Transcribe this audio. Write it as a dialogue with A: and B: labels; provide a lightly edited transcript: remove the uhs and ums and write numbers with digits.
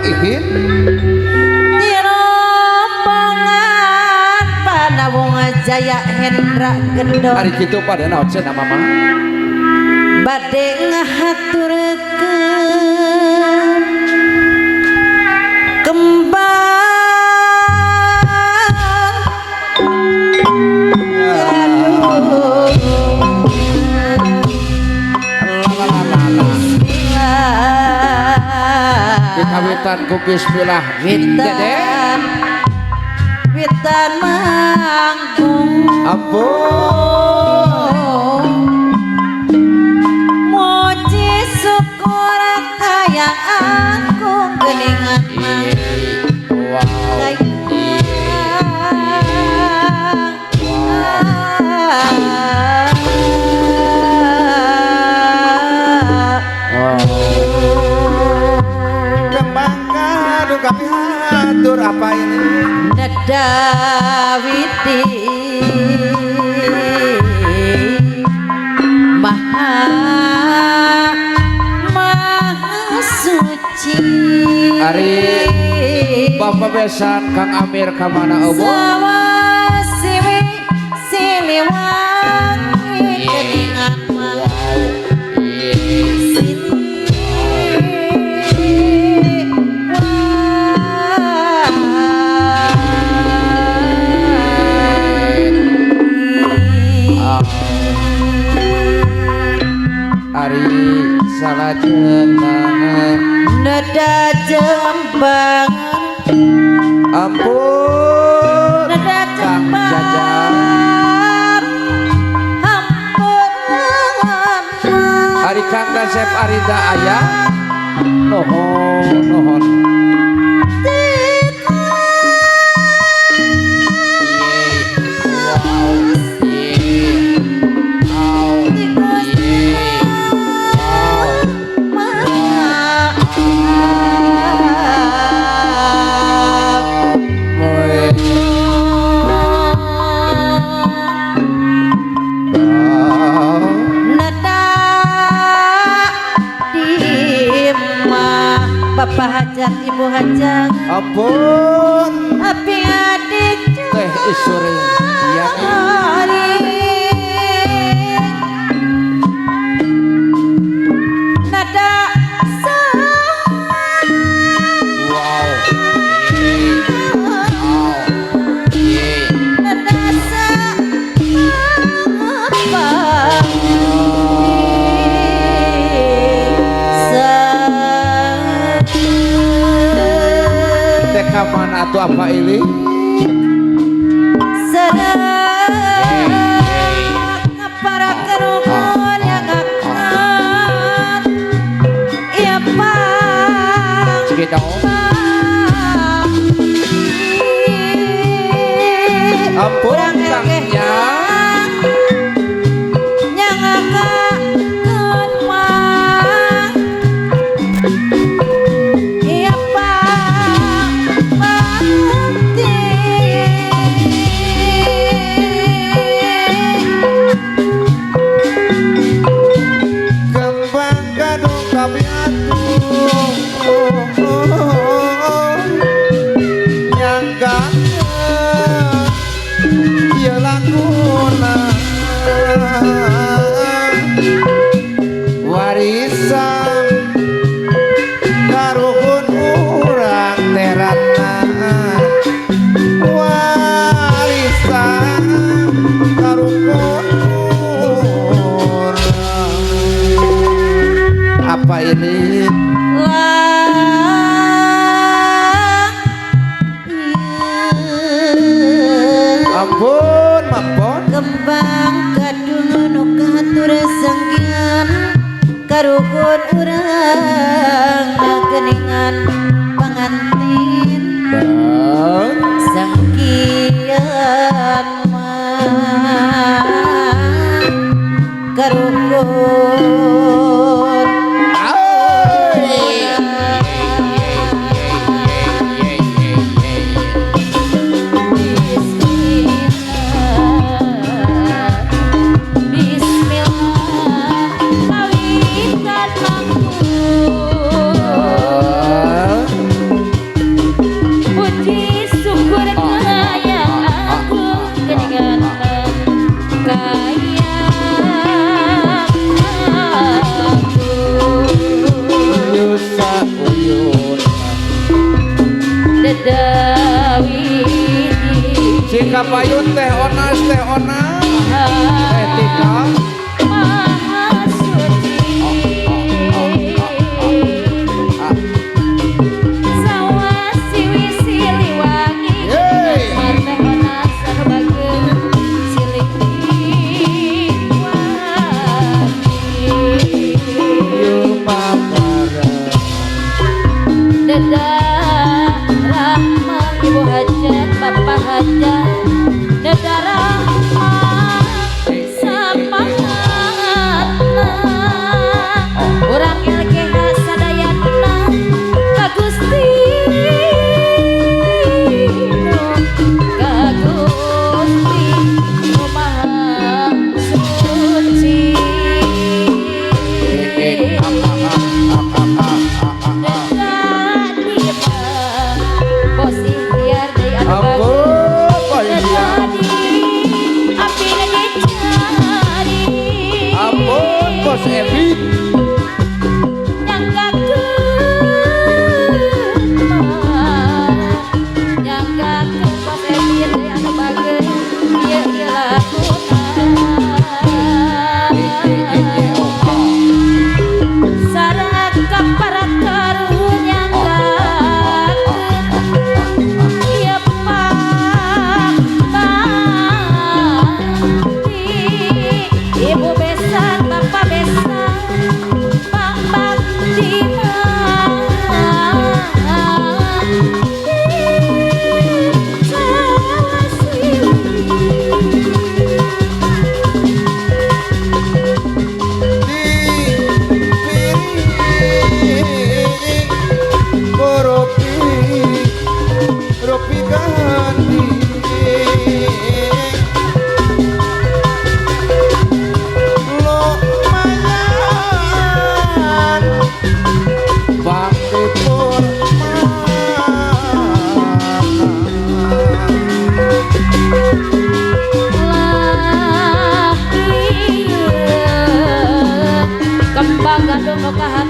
A: ihit
B: tirombongan Panawung Jaya Hendra Gendong
A: hari kitu pada naon cenah mama
B: bade ngahaturkeun kembang
A: kawitan ku bismillah
B: witan witan mangkung
A: ampun
B: muji syukur hayang aku geningan
A: wow hatur apa ini
B: Nadawiti maha suci
A: hari Bapak besan Kang Amir kamana obo
B: sawasiwi siliwangi keningan
A: Ari salajengna
B: nada jembang
A: ampun
B: nada
A: Kang Jajang
B: ampun
A: Ari Kang Dasep Arida aya nuhun
B: Bapak Hajang, Ibu Hajang
A: ampun
B: Api adik
A: teh isuri iya
B: nada
A: wow
B: nada
A: mana tuh apa ini
B: sedang para kerumun yang akan ia pang
A: segitu ampun Kangnya
B: yang akan kemang ia
A: warisan karuhun urang terana warisan karuhun urang apa ini ampun mampun
B: kembang kadung nu katur sanggian karuhun urang geningan pangantin
A: bang
B: sangkian mah karuhun Bismillah kawitan mangku
A: Di kapayun teh onas teh onas teh tika
B: Maha suci Sawasi siliwangi
A: Yeay.
B: Mate onas anu bageun silih wangi
A: Yul mamara
B: Dedarah mang ibu hajat bapak hajat Dedarah mang sapangatna Urang LGH sadayana ka Gusti ka Gusti nu Maha Suci Bos ikhtiar deui anu bagus
A: Ampun Pak Ikhtiar. Ampun Bos Ebi
B: Ibu besan, bapak besan, Pak Bakti
A: Ropi ganti lumayan Bakti
B: Kembang gandum kahan